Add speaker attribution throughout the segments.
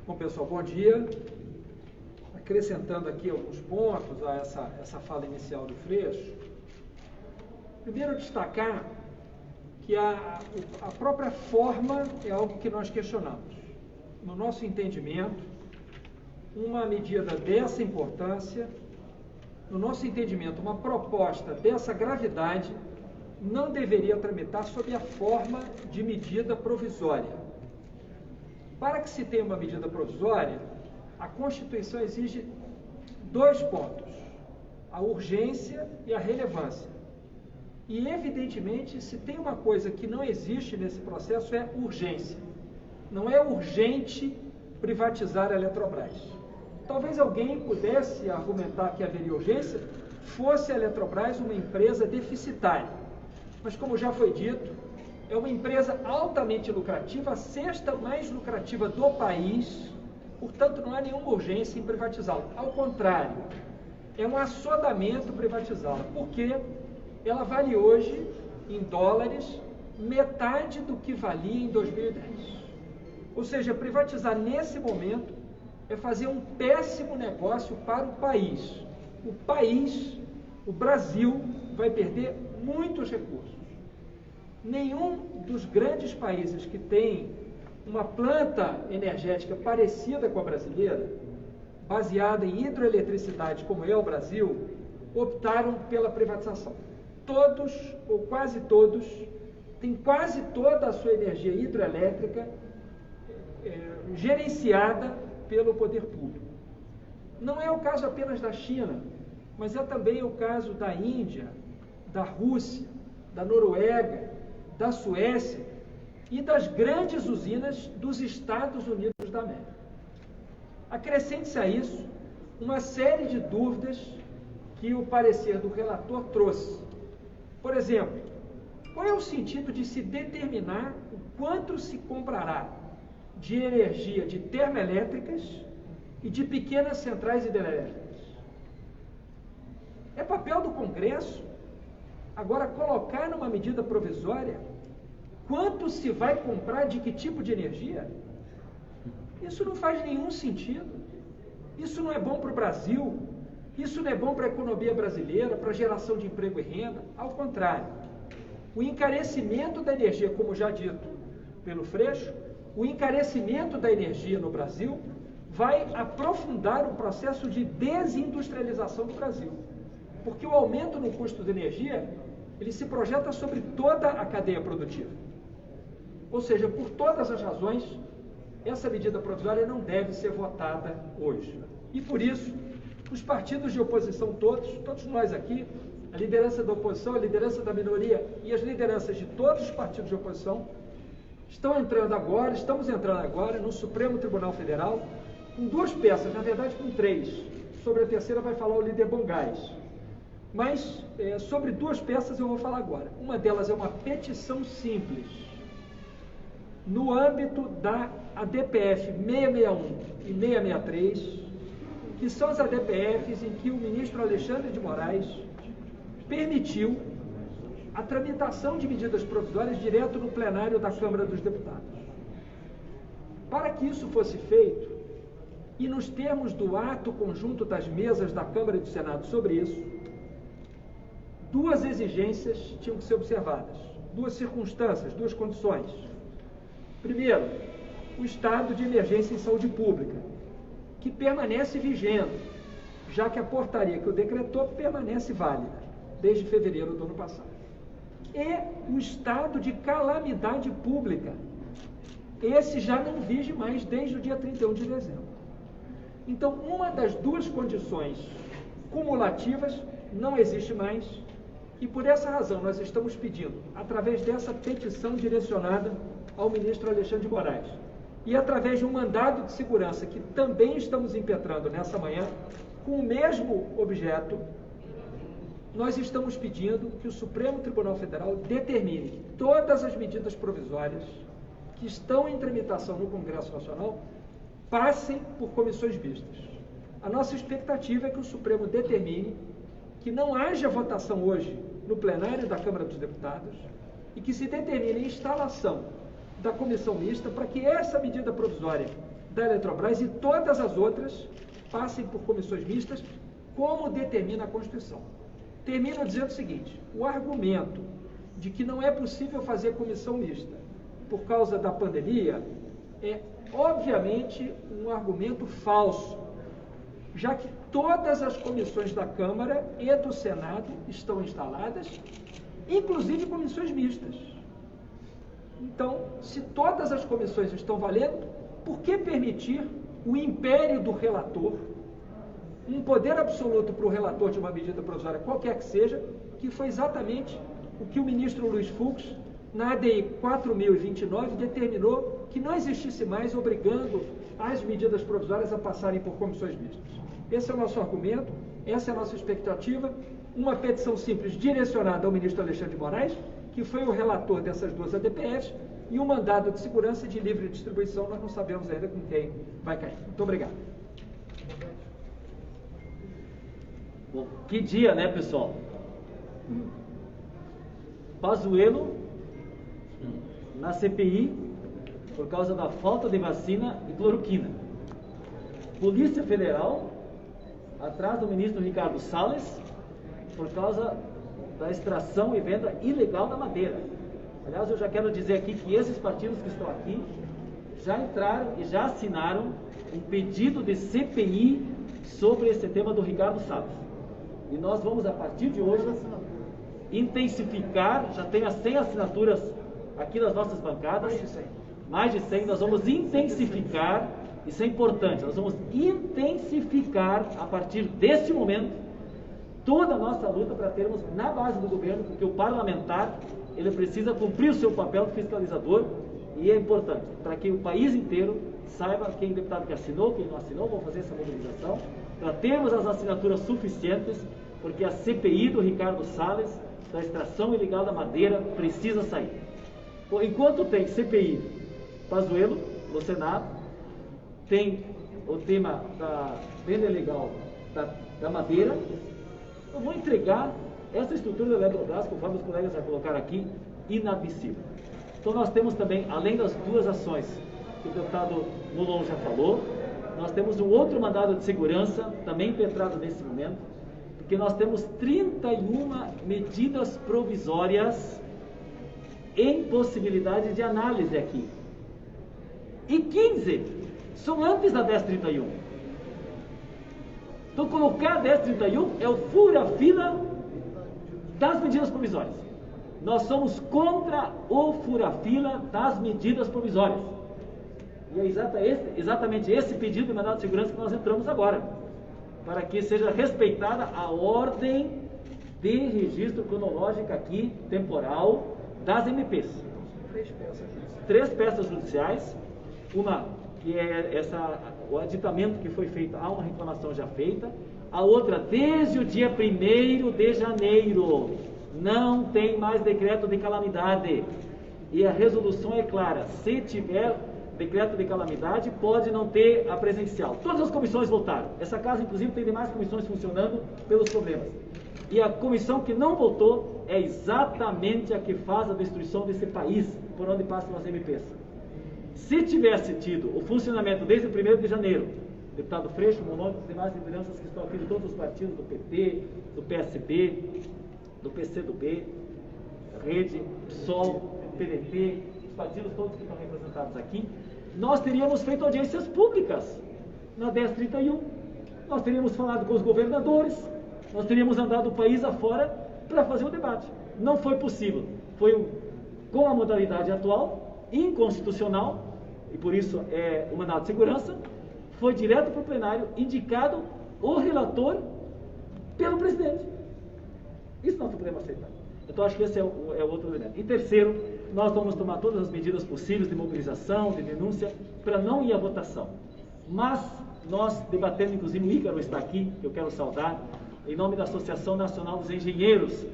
Speaker 1: Bom, pessoal, bom dia. Acrescentando aqui alguns pontos a essa fala inicial do Freixo. Primeiro, destacar que a própria forma é algo que nós questionamos. No nosso entendimento, uma medida dessa importância, no nosso entendimento, uma proposta dessa gravidade, não deveria tramitar sob a forma de medida provisória. Para que se tenha uma medida provisória, a Constituição exige dois pontos: a urgência e a relevância. E, evidentemente, se tem uma coisa que não existe nesse processo, é urgência. Não é urgente privatizar a Eletrobras. Talvez alguém pudesse argumentar que haveria urgência, fosse a Eletrobras uma empresa deficitária. Mas, como já foi dito, é uma empresa altamente lucrativa, a sexta mais lucrativa do país, portanto não há nenhuma urgência em privatizá-la. Ao contrário, é um assodamento privatizá-la, porque ela vale hoje, em dólares, metade do que valia em 2010. Ou seja, privatizar nesse momento é fazer um péssimo negócio para o país. O país, o Brasil, vai perder muitos recursos. Nenhum dos grandes países que tem uma planta energética parecida com a brasileira, baseada em hidroeletricidade, como é o Brasil, optaram pela privatização. Todos, ou quase todos, têm quase toda a sua energia hidroelétrica gerenciada pelo poder público. Não é o caso apenas da China, mas é também o caso da Índia, da Rússia, da Noruega, da Suécia e das grandes usinas dos Estados Unidos da América. Acrescente-se a isso uma série de dúvidas que o parecer do relator trouxe. Por exemplo, qual é o sentido de se determinar o quanto se comprará de energia de termoelétricas e de pequenas centrais hidrelétricas? É papel do Congresso agora colocar numa medida provisória quanto se vai comprar de que tipo de energia? Isso não faz nenhum sentido. Isso não é bom para o Brasil. Isso não é bom para a economia brasileira, para a geração de emprego e renda. Ao contrário, o encarecimento da energia, como já dito pelo Freixo, o encarecimento da energia no Brasil vai aprofundar o processo de desindustrialização do Brasil. Porque o aumento no custo da energia, ele se projeta sobre toda a cadeia produtiva. Ou seja, por todas as razões, essa medida provisória não deve ser votada hoje. E por isso, os partidos de oposição todos nós aqui, a liderança da oposição, a liderança da minoria e as lideranças de todos os partidos de oposição, estamos entrando agora no Supremo Tribunal Federal com duas peças, na verdade com três. Sobre a terceira vai falar o líder Bongás. Mas sobre duas peças eu vou falar agora. Uma delas é uma petição simples, no âmbito da ADPF 661 e 663, que são as ADPFs em que o ministro Alexandre de Moraes permitiu a tramitação de medidas provisórias direto no plenário da Câmara dos Deputados. Para que isso fosse feito, e nos termos do ato conjunto das mesas da Câmara e do Senado sobre isso, duas exigências tinham que ser observadas, duas circunstâncias, duas condições. Primeiro, o estado de emergência em saúde pública, que permanece vigente, já que a portaria que o decretou permanece válida, desde fevereiro do ano passado. E o estado de calamidade pública, esse já não vige mais desde o dia 31 de dezembro. Então, uma das duas condições cumulativas não existe mais, e por essa razão nós estamos pedindo, através dessa petição direcionada ao ministro Alexandre de Moraes, e através de um mandado de segurança que também estamos impetrando nessa manhã, com o mesmo objeto, nós estamos pedindo que o Supremo Tribunal Federal determine que todas as medidas provisórias que estão em tramitação no Congresso Nacional passem por comissões mistas. A nossa expectativa é que o Supremo determine que não haja votação hoje no plenário da Câmara dos Deputados e que se determine a instalação da comissão mista para que essa medida provisória da Eletrobras e todas as outras passem por comissões mistas, como determina a Constituição. Termino dizendo o seguinte: o argumento de que não é possível fazer comissão mista por causa da pandemia é, obviamente, um argumento falso, já que todas as comissões da Câmara e do Senado estão instaladas, inclusive comissões mistas. Então, se todas as comissões estão valendo, por que permitir o império do relator, um poder absoluto para o relator de uma medida provisória, qualquer que seja, que foi exatamente o que o ministro Luiz Fux, na ADI 4029, determinou que não existisse mais, obrigando as medidas provisórias a passarem por comissões mistas. Esse é o nosso argumento, essa é a nossa expectativa, uma petição simples direcionada ao ministro Alexandre de Moraes, que foi o relator dessas duas ADPFs, e um mandado de segurança de livre distribuição, nós não sabemos ainda com quem vai cair. Muito obrigado.
Speaker 2: Bom, que dia, né, pessoal? Pazuello na CPI por causa da falta de vacina e cloroquina. Polícia Federal atrás do ministro Ricardo Salles por causa da extração e venda ilegal da madeira. Aliás, eu já quero dizer aqui que esses partidos que estão aqui já entraram e já assinaram um pedido de CPI sobre esse tema do Ricardo Salles. E nós vamos, a partir de hoje, intensificar, já tem as 100 assinaturas aqui nas nossas bancadas, mais de 100, nós vamos intensificar, isso é importante, nós vamos intensificar, a partir deste momento, toda a nossa luta para termos na base do governo, porque o parlamentar, ele precisa cumprir o seu papel de fiscalizador, e é importante, para que o país inteiro saiba quem é deputado que assinou, quem não assinou, vamos fazer essa mobilização, para termos as assinaturas suficientes, porque a CPI do Ricardo Salles, da extração ilegal da madeira, precisa sair. Bom, enquanto tem CPI Pazuello no Senado, tem o tema da venda ilegal da madeira, eu vou entregar essa estrutura da Eletrobras, conforme os colegas já colocaram aqui, inadmissível. Então nós temos também, além das duas ações que o deputado Molon já falou, nós temos um outro mandado de segurança, também impetrado nesse momento, porque nós temos 31 medidas provisórias em possibilidade de análise aqui. E 15 são antes da 1031. Então colocar a 1031 é o fura-fila das medidas provisórias. Nós somos contra o fura-fila das medidas provisórias. E é exatamente esse pedido de mandado de segurança que nós entramos agora, para que seja respeitada a ordem de registro cronológica aqui, temporal, das MPs. 3 peças judiciais, uma que é o aditamento que foi feito, há uma reclamação já feita, a outra desde o dia 1º de janeiro, não tem mais decreto de calamidade, e a resolução é clara, se tiver decreto de calamidade, pode não ter a presencial. Todas as comissões votaram. Essa casa, inclusive, tem demais comissões funcionando pelos problemas. E a comissão que não votou é exatamente a que faz a destruição desse país, por onde passam as MPs. Se tivesse tido o funcionamento desde o 1º de janeiro, deputado Freixo, Molon, os demais lideranças que estão aqui de todos os partidos, do PT, do PSB, do PCdoB, Rede, PSOL, PDT, os partidos todos que estão representados aqui, nós teríamos feito audiências públicas na 1031, nós teríamos falado com os governadores, nós teríamos andado o país afora para fazer o debate. Não foi possível. Foi com a modalidade atual, inconstitucional, e por isso é o mandado de segurança, foi direto para o plenário, indicado o relator pelo presidente. Isso nós não podemos aceitar. Então acho que esse é o outro elemento. E terceiro, nós vamos tomar todas as medidas possíveis de mobilização, de denúncia, para não ir à votação. Mas nós debatemos, inclusive o Ícaro está aqui, que eu quero saudar, em nome da Associação Nacional dos Engenheiros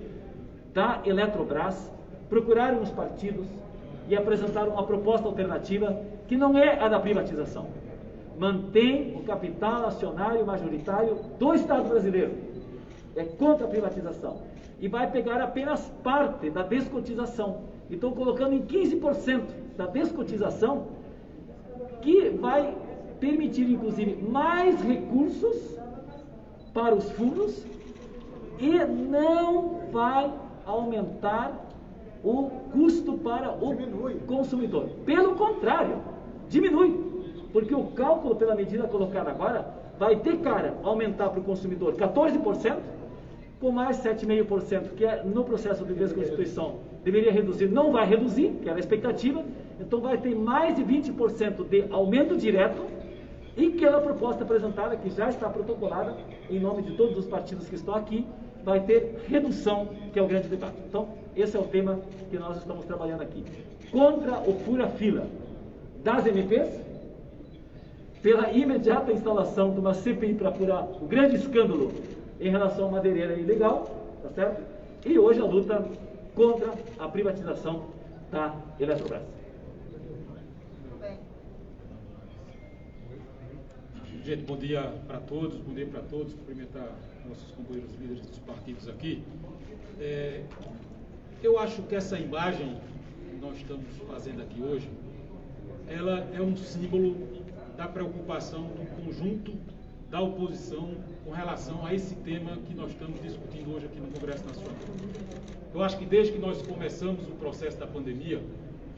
Speaker 2: da Eletrobras, procuraram os partidos e apresentaram uma proposta alternativa que não é a da privatização. Mantém o capital acionário majoritário do Estado brasileiro. É contra a privatização. E vai pegar apenas parte da descotização. E estão colocando em 15% da descotização, que vai permitir, inclusive, mais recursos para os fundos e não vai aumentar o custo para o consumidor. Pelo contrário, diminui, porque o cálculo pela medida colocada agora vai de cara aumentar para o consumidor 14%, com mais 7,5%, que é no processo de desconstituição deveria reduzir, não vai reduzir, que era a expectativa, então vai ter mais de 20% de aumento direto, e aquela proposta apresentada, que já está protocolada em nome de todos os partidos que estão aqui, vai ter redução, que é o grande debate. Então, esse é o tema que nós estamos trabalhando aqui. Contra o fura-fila das MPs, pela imediata instalação de uma CPI para apurar o grande escândalo em relação à madeireira ilegal, tá certo? E hoje a luta contra a privatização da Eletrobras.
Speaker 3: Gente, bom dia para todos, cumprimentar nossos companheiros líderes dos partidos aqui. Eu acho que essa imagem que nós estamos fazendo aqui hoje, ela é um símbolo da preocupação do conjunto da oposição com relação a esse tema que nós estamos discutindo hoje aqui no Congresso Nacional. Eu acho que desde que nós começamos o processo da pandemia,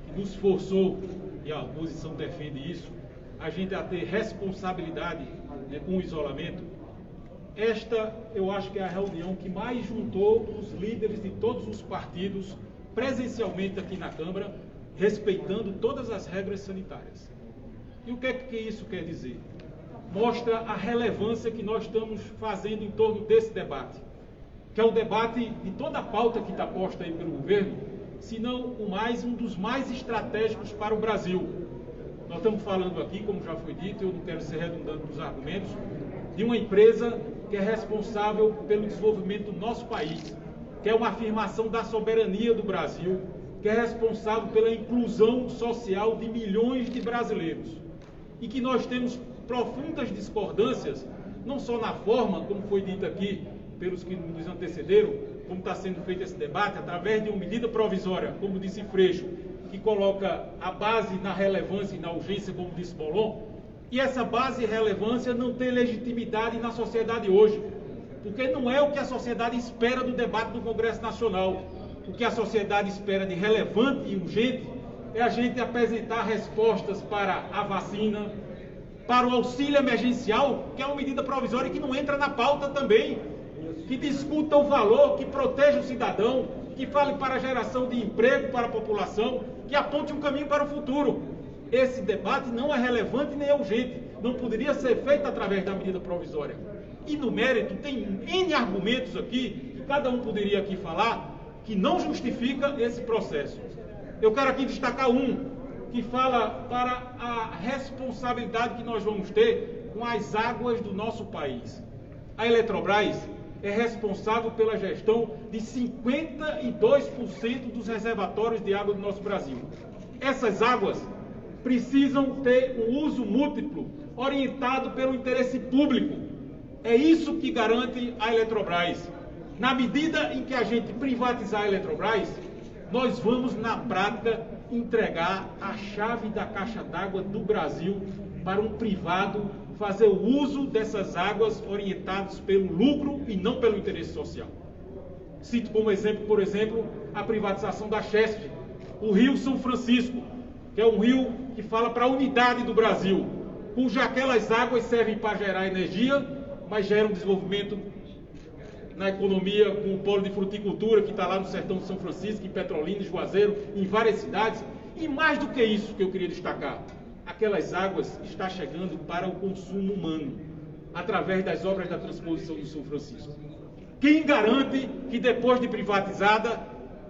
Speaker 3: que nos forçou, e a oposição defende isso, a gente a ter responsabilidade, né, com o isolamento. Esta, eu acho que é a reunião que mais juntou os líderes de todos os partidos presencialmente aqui na Câmara, respeitando todas as regras sanitárias. E o que é que isso quer dizer? Mostra a relevância que nós estamos fazendo em torno desse debate, que é o debate de toda a pauta que está posta aí pelo governo, se não um dos mais estratégicos para o Brasil. Nós estamos falando aqui, como já foi dito, eu não quero ser redundante nos argumentos, de uma empresa que é responsável pelo desenvolvimento do nosso país, que é uma afirmação da soberania do Brasil, que é responsável pela inclusão social de milhões de brasileiros. E que nós temos profundas discordâncias, não só na forma, como foi dito aqui pelos que nos antecederam, como está sendo feito esse debate, através de uma medida provisória, como disse Freixo, que coloca a base na relevância e na urgência, como disse Bolon, e essa base e relevância não tem legitimidade na sociedade hoje, porque não é o que a sociedade espera do debate do Congresso Nacional. O que a sociedade espera de relevante e urgente é a gente apresentar respostas para a vacina, para o auxílio emergencial, que é uma medida provisória que não entra na pauta também, que discuta o valor, que proteja o cidadão, que fale para a geração de emprego para a população, que aponte um caminho para o futuro. Esse debate não é relevante nem é urgente, não poderia ser feito através da medida provisória. E no mérito, tem N argumentos aqui, que cada um poderia aqui falar, que não justifica esse processo. Eu quero aqui destacar um, que fala para a responsabilidade que nós vamos ter com as águas do nosso país. A Eletrobras é responsável pela gestão de 52% dos reservatórios de água do nosso Brasil. Essas águas precisam ter um uso múltiplo, orientado pelo interesse público. É isso que garante a Eletrobras. Na medida em que a gente privatizar a Eletrobras, nós vamos, na prática, entregar a chave da caixa d'água do Brasil para um privado fazer o uso dessas águas orientadas pelo lucro e não pelo interesse social. Cito como exemplo, por exemplo, a privatização da Chesf, o Rio São Francisco, que é um rio que fala para a unidade do Brasil, cuja aquelas águas servem para gerar energia, mas geram desenvolvimento na economia, com o polo de fruticultura que está lá no sertão de São Francisco, em Petrolina, em Juazeiro, em várias cidades. E mais do que isso que eu queria destacar, aquelas águas estão chegando para o consumo humano, através das obras da transposição do São Francisco. Quem garante que depois de privatizada,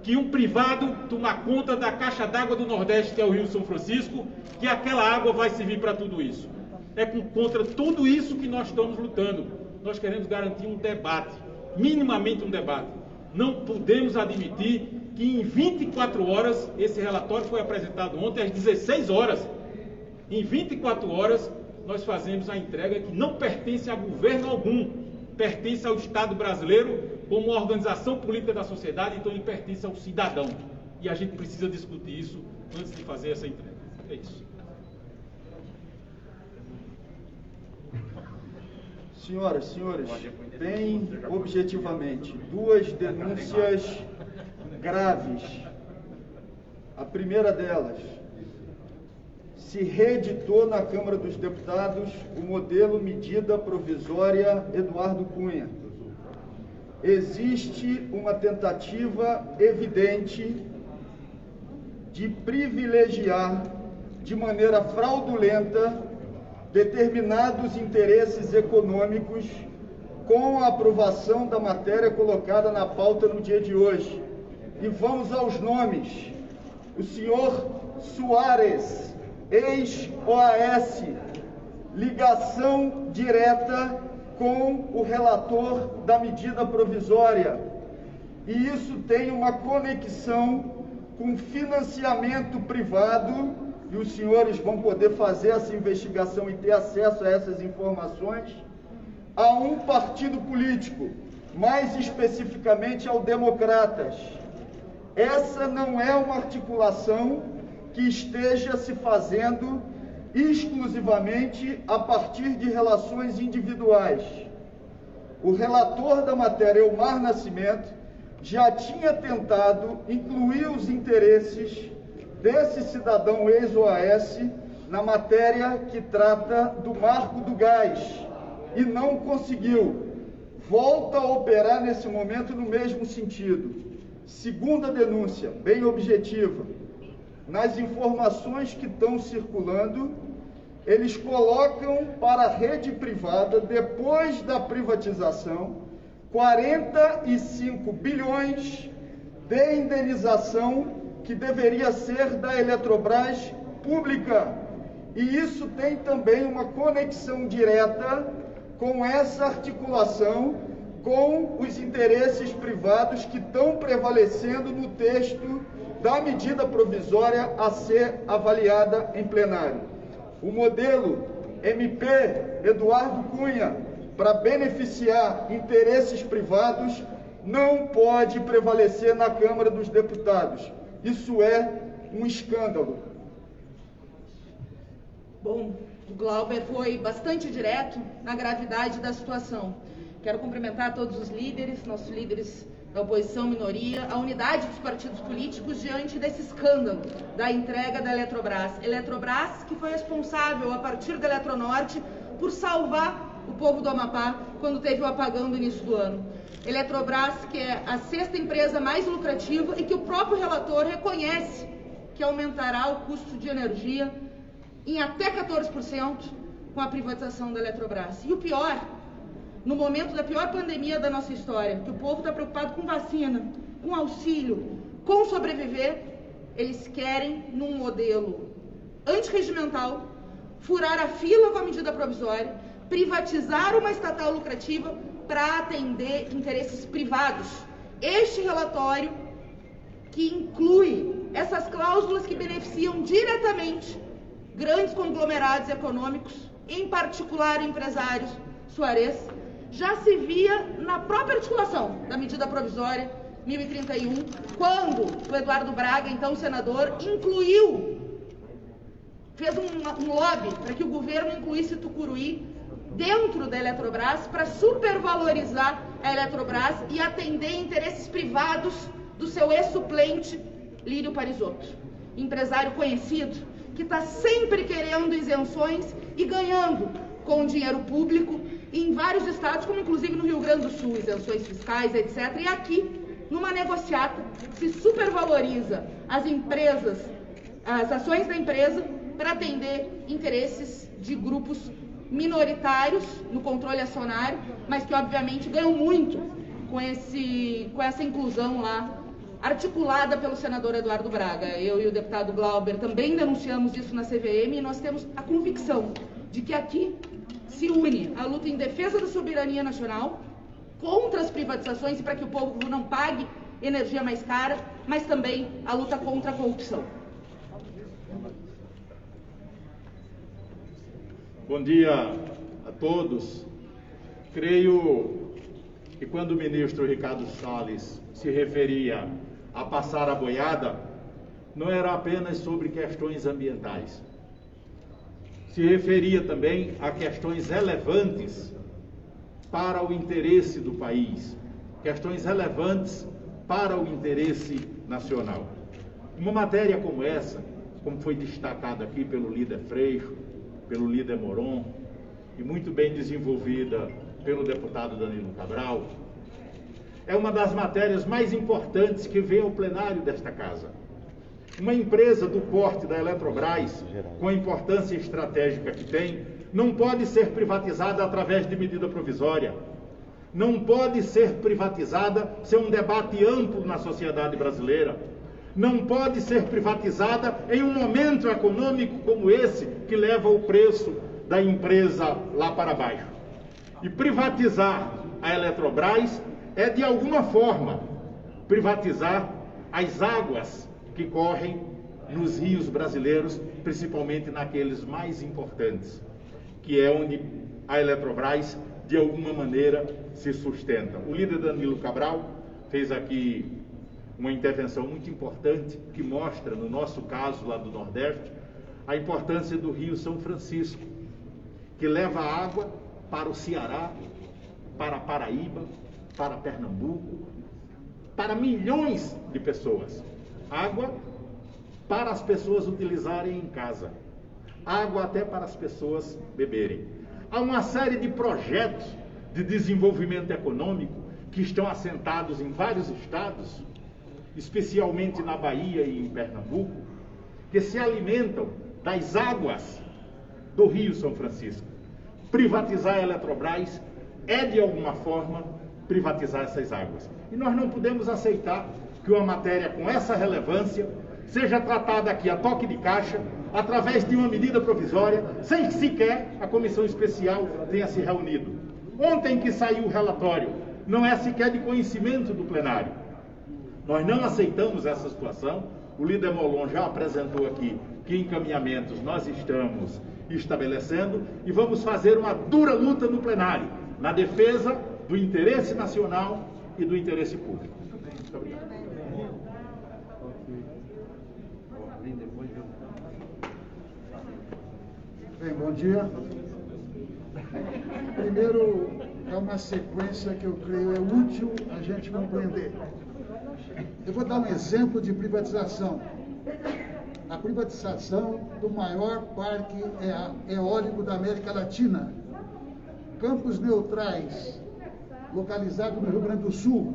Speaker 3: que um privado toma conta da caixa d'água do Nordeste, que é o Rio São Francisco, que aquela água vai servir para tudo isso? É contra tudo isso que nós estamos lutando. Nós queremos garantir um debate, minimamente um debate. Não podemos admitir que em 24 horas, esse relatório foi apresentado ontem às 16 horas, em 24 horas nós fazemos a entrega que não pertence a governo algum, pertence ao Estado brasileiro como uma organização política da sociedade, então ele pertence ao cidadão. E a gente precisa discutir isso antes de fazer essa entrega. É isso.
Speaker 4: Senhoras, senhores, bem objetivamente, duas denúncias graves. A primeira delas, se reeditou na Câmara dos Deputados o modelo medida provisória Eduardo Cunha. Existe uma tentativa evidente de privilegiar de maneira fraudulenta determinados interesses econômicos com a aprovação da matéria colocada na pauta no dia de hoje. E vamos aos nomes. O senhor Soares, ex-OAS, ligação direta com o relator da medida provisória. E isso tem uma conexão com financiamento privado, e os senhores vão poder fazer essa investigação e ter acesso a essas informações, a um partido político, mais especificamente ao Democratas. Essa não é uma articulação que esteja se fazendo exclusivamente a partir de relações individuais. O relator da matéria, Elmar Nascimento, já tinha tentado incluir os interesses desse cidadão ex-OAS na matéria que trata do marco do gás e não conseguiu. Volta a operar nesse momento no mesmo sentido. Segunda denúncia, bem objetiva. Nas informações que estão circulando, eles colocam para a rede privada, depois da privatização, 45 bilhões de indenização que deveria ser da Eletrobras pública. E isso tem também uma conexão direta com essa articulação com os interesses privados que estão prevalecendo no texto da medida provisória a ser avaliada em plenário. O modelo MP Eduardo Cunha, para beneficiar interesses privados, não pode prevalecer na Câmara dos Deputados. Isso é um escândalo.
Speaker 5: Bom, o Glauber foi bastante direto na gravidade da situação. Quero cumprimentar todos os líderes, nossos líderes da oposição, minoria, a unidade dos partidos políticos diante desse escândalo da entrega da Eletrobras. Eletrobras que foi responsável, a partir da Eletronorte, por salvar o povo do Amapá quando teve o apagão do início do ano. Eletrobras, que é a sexta empresa mais lucrativa e que o próprio relator reconhece que aumentará o custo de energia em até 14% com a privatização da Eletrobras. E o pior, no momento da pior pandemia da nossa história, que o povo está preocupado com vacina, com auxílio, com sobreviver, eles querem, num modelo antirregimental, furar a fila com a medida provisória, privatizar uma estatal lucrativa para atender interesses privados. Este relatório, que inclui essas cláusulas que beneficiam diretamente grandes conglomerados econômicos, em particular empresários Soares, já se via na própria articulação da medida provisória 1031, quando o Eduardo Braga, então senador, fez um lobby para que o governo incluísse Tucuruí dentro da Eletrobras para supervalorizar a Eletrobras e atender interesses privados do seu ex-suplente Lírio Parisotto, empresário conhecido que está sempre querendo isenções e ganhando com dinheiro público em vários estados, como inclusive no Rio Grande do Sul, isenções fiscais, etc. E aqui, numa negociata, se supervaloriza as empresas, as ações da empresa para atender interesses de grupos minoritários no controle acionário, mas que obviamente ganham muito com essa inclusão lá articulada pelo senador Eduardo Braga. Eu e o deputado Glauber também denunciamos isso na CVM e nós temos a convicção de que aqui se une a luta em defesa da soberania nacional, contra as privatizações e para que o povo não pague energia mais cara, mas também a luta contra a corrupção.
Speaker 6: Bom dia a todos. Creio que quando o ministro Ricardo Salles se referia a passar a boiada, não era apenas sobre questões ambientais. Se referia também a questões relevantes para o interesse do país, questões relevantes para o interesse nacional. Uma matéria como essa, como foi destacado aqui pelo líder Freixo, pelo líder Moron, e muito bem desenvolvida pelo deputado Danilo Cabral, é uma das matérias mais importantes que vem ao plenário desta casa. Uma empresa do porte da Eletrobras, com a importância estratégica que tem, não pode ser privatizada através de medida provisória. Não pode ser privatizada sem um debate amplo na sociedade brasileira. Não pode ser privatizada em um momento econômico como esse, que leva o preço da empresa lá para baixo. E privatizar a Eletrobras é, de alguma forma, privatizar as águas que correm nos rios brasileiros, principalmente naqueles mais importantes, que é onde a Eletrobras, de alguma maneira, se sustenta. O líder Danilo Cabral fez aqui uma intervenção muito importante, que mostra, no nosso caso lá do Nordeste, a importância do Rio São Francisco, que leva água para o Ceará, para a Paraíba, para Pernambuco, para milhões de pessoas. Água para as pessoas utilizarem em casa, água até para as pessoas beberem. Há uma série de projetos de desenvolvimento econômico que estão assentados em vários estados, especialmente na Bahia e em Pernambuco, que se alimentam das águas do Rio São Francisco. Privatizar a Eletrobras é, de alguma forma, privatizar essas águas. E nós não podemos aceitar que uma matéria com essa relevância seja tratada aqui a toque de caixa, através de uma medida provisória, sem que sequer a comissão especial tenha se reunido. Ontem que saiu o relatório, não é sequer de conhecimento do plenário. Nós não aceitamos essa situação. O líder Molon já apresentou aqui que encaminhamentos nós estamos estabelecendo e vamos fazer uma dura luta no plenário, na defesa do interesse nacional e do interesse público. Muito obrigado.
Speaker 7: Bem, bom dia. Primeiro, é uma sequência que eu creio é útil a gente compreender. Eu vou dar um exemplo de privatização. A privatização do maior parque eólico da América Latina, Campos Neutrais, localizado no Rio Grande do Sul,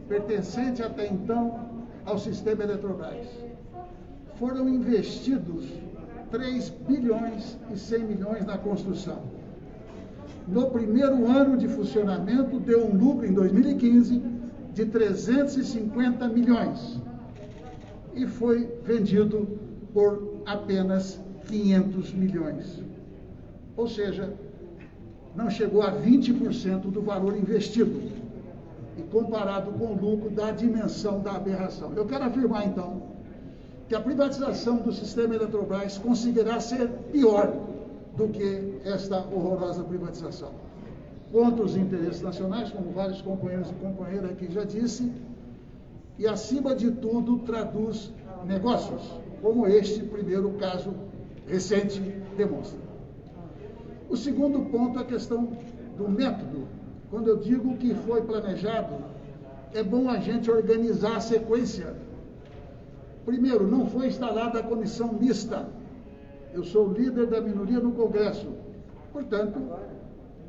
Speaker 7: pertencente até então ao sistema Eletrobras. Foram investidos 3 bilhões e 100 milhões na construção. No primeiro ano de funcionamento, deu um lucro, em 2015, de 350 milhões. E foi vendido por apenas 500 milhões. Ou seja, não chegou a 20% do valor investido. E comparado com o lucro, da dimensão da aberração. Eu quero afirmar, então, que a privatização do sistema Eletrobras conseguirá ser pior do que esta horrorosa privatização. Contra os interesses nacionais, como vários companheiros e companheiras aqui já disse, e, acima de tudo, traduz negócios, como este primeiro caso recente demonstra. O segundo ponto é a questão do método. Quando eu digo que foi planejado, é bom a gente organizar a sequência. Primeiro, não foi instalada a comissão mista. Eu sou líder da minoria no Congresso. Portanto,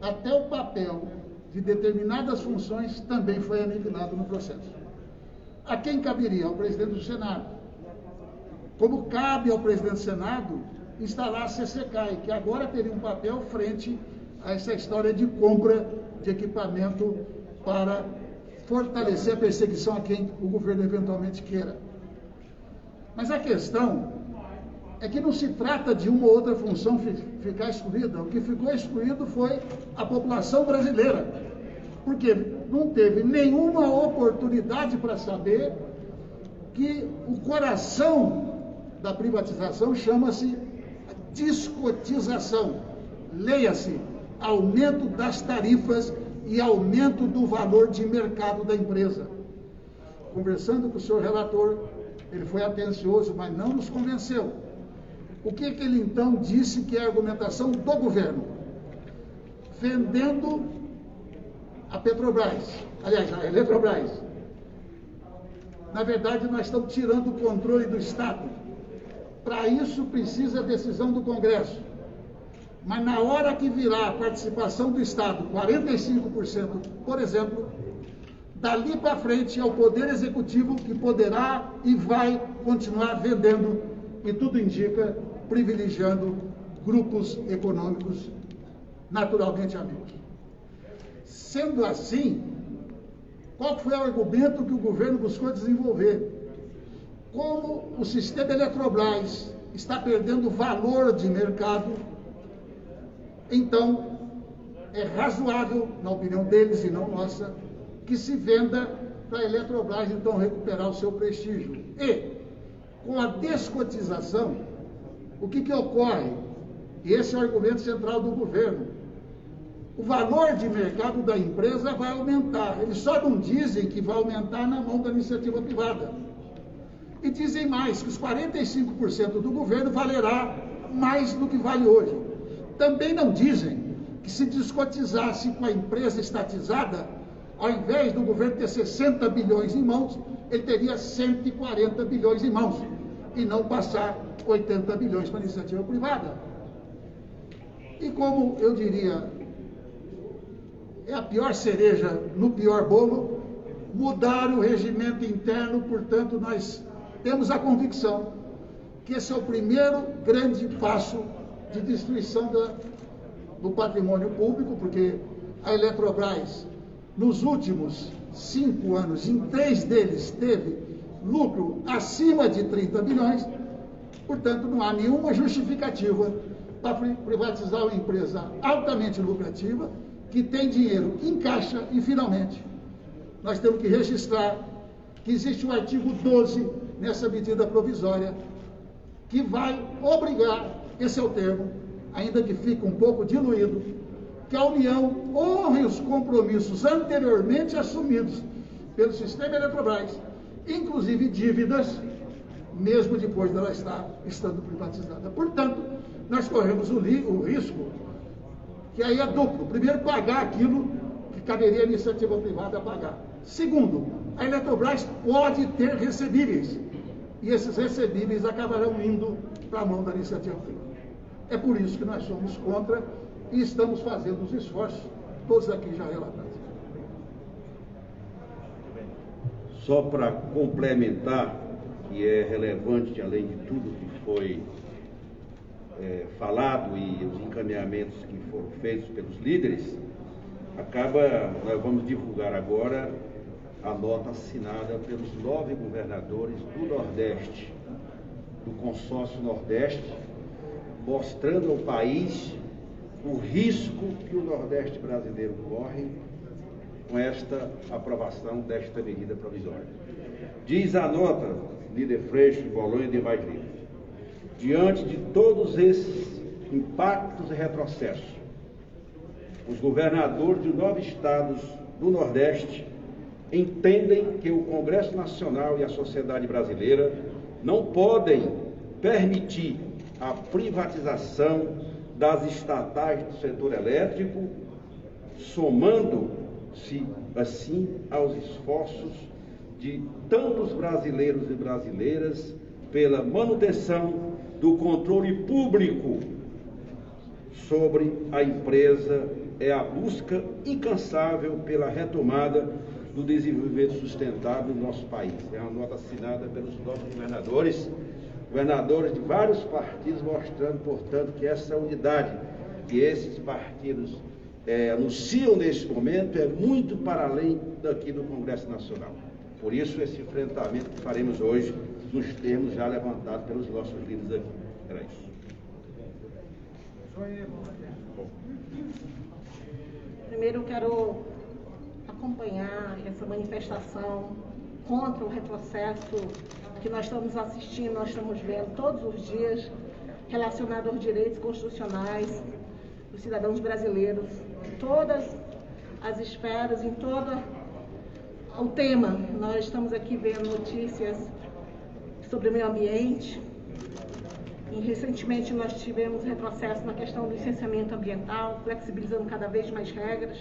Speaker 7: até o papel de determinadas funções também foi aniquilado no processo. A quem caberia? Ao presidente do Senado. Como cabe ao presidente do Senado instalar a CCCAI, que agora teria um papel frente a essa história de compra de equipamento para fortalecer a perseguição a quem o governo eventualmente queira. Mas a questão é que não se trata de uma ou outra função ficar excluída. O que ficou excluído foi a população brasileira, porque não teve nenhuma oportunidade para saber que o coração da privatização chama-se descotização. Leia-se, aumento das tarifas e aumento do valor de mercado da empresa. Conversando com o senhor relator, ele foi atencioso, mas não nos convenceu. O que ele então disse que é a argumentação do governo? Vendendo a Petrobras, aliás, a Eletrobras. Na verdade, nós estamos tirando o controle do Estado. Para isso, precisa a decisão do Congresso. Mas na hora que virar a participação do Estado, 45%, por exemplo, dali para frente é o Poder Executivo que poderá e vai continuar vendendo, e tudo indica, privilegiando grupos econômicos naturalmente amigos. Sendo assim, qual foi o argumento que o governo buscou desenvolver? Como o sistema Eletrobras está perdendo valor de mercado, então é razoável, na opinião deles e não nossa, que se venda para a Eletrobras então recuperar o seu prestígio. E, com a descotização, o que ocorre? E esse é o argumento central do governo. O valor de mercado da empresa vai aumentar. Eles só não dizem que vai aumentar na mão da iniciativa privada. E dizem mais, que os 45% do governo valerá mais do que vale hoje. Também não dizem que se descotizasse com a empresa estatizada, ao invés do governo ter 60 bilhões em mãos, ele teria 140 bilhões em mãos, e não passar 80 bilhões para a iniciativa privada. E como eu diria, é a pior cereja no pior bolo, mudar o regimento interno, portanto, nós temos a convicção que esse é o primeiro grande passo de destruição do patrimônio público, porque a Eletrobras, nos últimos 5 anos, em 3 deles, teve lucro acima de 30 bilhões, portanto, não há nenhuma justificativa para privatizar uma empresa altamente lucrativa, que tem dinheiro em caixa. E, finalmente, nós temos que registrar que existe o artigo 12 nessa medida provisória, que vai obrigar, esse é o termo, ainda que fique um pouco diluído, que a União honre os compromissos anteriormente assumidos pelo sistema Eletrobras, inclusive dívidas, mesmo depois dela estar estando privatizada. Portanto, nós corremos o risco, que aí é duplo. Primeiro, pagar aquilo que caberia à iniciativa privada pagar. Segundo, a Eletrobras pode ter recebíveis, e esses recebíveis acabarão indo para a mão da iniciativa privada. É por isso que nós somos contra e estamos fazendo os esforços, todos aqui já relatados.
Speaker 8: Só para complementar, que é relevante, além de tudo que foi falado e os encaminhamentos que foram feitos pelos líderes, nós vamos divulgar agora a nota assinada pelos 9 governadores do Nordeste, do Consórcio Nordeste, mostrando ao país o risco que o Nordeste brasileiro corre com esta aprovação desta medida provisória. Diz a nota, líder Freixo, Bolonha e demais líderes: diante de todos esses impactos e retrocessos, os governadores de 9 estados do Nordeste entendem que o Congresso Nacional e a sociedade brasileira não podem permitir a privatização das estatais do setor elétrico, somando-se assim aos esforços de tantos brasileiros e brasileiras pela manutenção do controle público sobre a empresa. É a busca incansável pela retomada do desenvolvimento sustentável do nosso país. É uma nota assinada pelos 9 governadores de vários partidos, mostrando, portanto, que essa unidade que esses partidos anunciam neste momento é muito para além daqui do Congresso Nacional. Por isso, esse enfrentamento que faremos hoje, nos termos já levantados pelos nossos líderes aqui. Era isso.
Speaker 9: Primeiro, eu quero acompanhar essa manifestação contra o retrocesso que nós estamos assistindo, nós estamos vendo todos os dias, relacionado aos direitos constitucionais dos cidadãos brasileiros, em todas as esferas, em todo o tema. Nós estamos aqui vendo notícias sobre o meio ambiente, e recentemente nós tivemos retrocesso na questão do licenciamento ambiental, flexibilizando cada vez mais regras.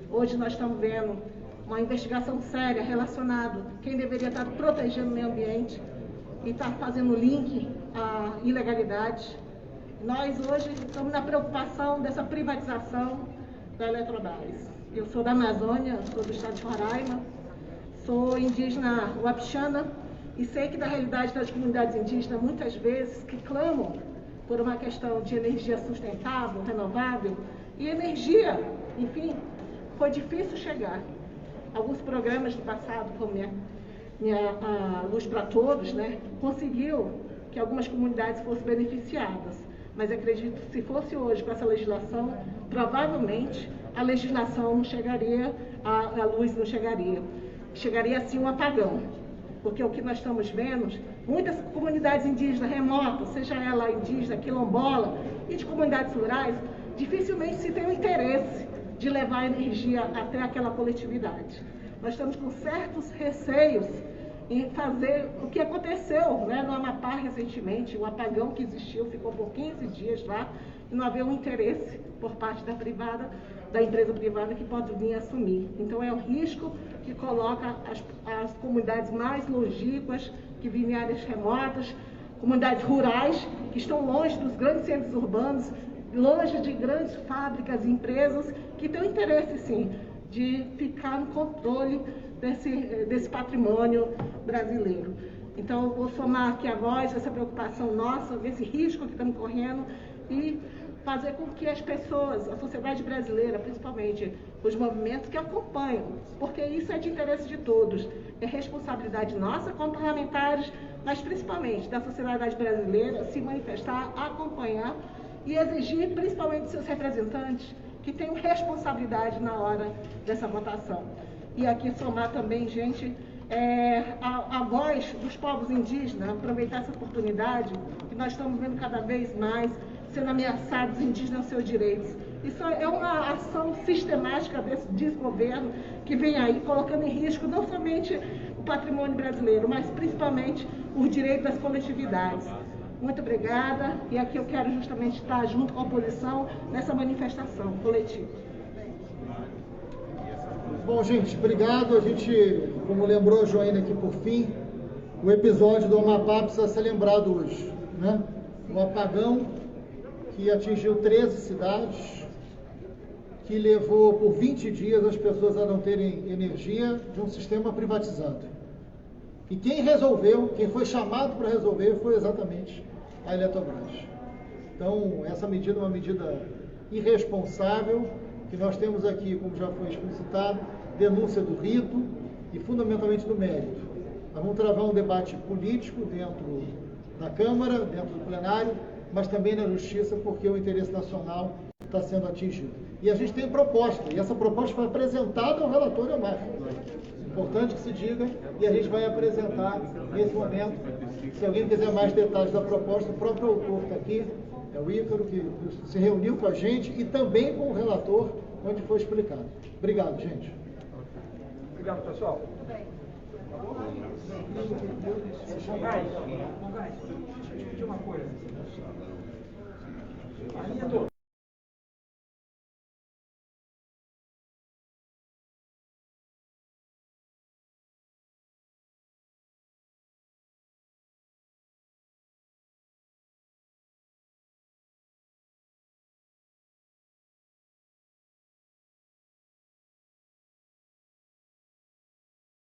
Speaker 9: Hoje nós estamos vendo uma investigação séria relacionada a quem deveria estar protegendo o meio ambiente e está fazendo link à ilegalidade. Nós hoje estamos na preocupação dessa privatização da Eletrobras. Eu sou da Amazônia, sou do estado de Roraima, sou indígena Wapixana e sei que da realidade das comunidades indígenas, muitas vezes, que clamam por uma questão de energia sustentável, renovável e energia, enfim, foi difícil chegar. Alguns programas do passado, como a Luz para Todos, né, conseguiu que algumas comunidades fossem beneficiadas. Mas acredito que se fosse hoje com essa legislação, provavelmente a legislação não chegaria, a luz não chegaria. Chegaria assim um apagão. Porque o que nós estamos vendo, muitas comunidades indígenas remotas, seja ela indígena, quilombola e de comunidades rurais, dificilmente se tem o interesse de levar energia até aquela coletividade. Nós estamos com certos receios em fazer o que aconteceu, né, no Amapá recentemente, o apagão que existiu, ficou por 15 dias lá, e não havia um interesse por parte da empresa privada que pode vir assumir. Então é o risco que coloca as comunidades mais longínquas, que vivem em áreas remotas, comunidades rurais, que estão longe dos grandes centros urbanos, longe de grandes fábricas e empresas, que têm o interesse, sim, de ficar no controle desse patrimônio brasileiro. Então, eu vou somar aqui a voz, essa preocupação nossa, desse risco que estamos correndo e fazer com que as pessoas, a sociedade brasileira, principalmente os movimentos que acompanham, porque isso é de interesse de todos, é responsabilidade nossa como parlamentares, mas principalmente da sociedade brasileira, se manifestar, acompanhar e exigir, principalmente dos seus representantes, que tenham responsabilidade na hora dessa votação. E aqui somar também, gente, a voz dos povos indígenas, aproveitar essa oportunidade, que nós estamos vendo cada vez mais sendo ameaçados indígenas aos seus direitos. Isso é uma ação sistemática desse desgoverno que vem aí colocando em risco não somente o patrimônio brasileiro, mas principalmente os direitos das coletividades. Muito obrigada, e aqui eu quero justamente estar junto com a oposição nessa manifestação coletiva.
Speaker 7: Bom, gente, obrigado. A gente, como lembrou a Joênia aqui por fim, o episódio do Amapá precisa ser lembrado hoje, né? O apagão que atingiu 13 cidades, que levou por 20 dias as pessoas a não terem energia de um sistema privatizado. E quem resolveu, quem foi chamado para resolver foi exatamente a Eletrobras. Então, essa medida é uma medida irresponsável, que nós temos aqui, como já foi explicitado, denúncia do rito e fundamentalmente do mérito. Nós vamos travar um debate político dentro da Câmara, dentro do plenário, mas também na Justiça, porque o interesse nacional está sendo atingido. E a gente tem proposta, e essa proposta foi apresentada ao relator Elmar. Importante que se diga, e a gente vai apresentar nesse momento. Se alguém quiser mais detalhes da proposta, o próprio autor está aqui, é o Ícaro, que se reuniu com a gente e também com o relator, onde foi explicado. Obrigado, gente.
Speaker 1: Obrigado, pessoal. Deixa eu te pedir uma coisa.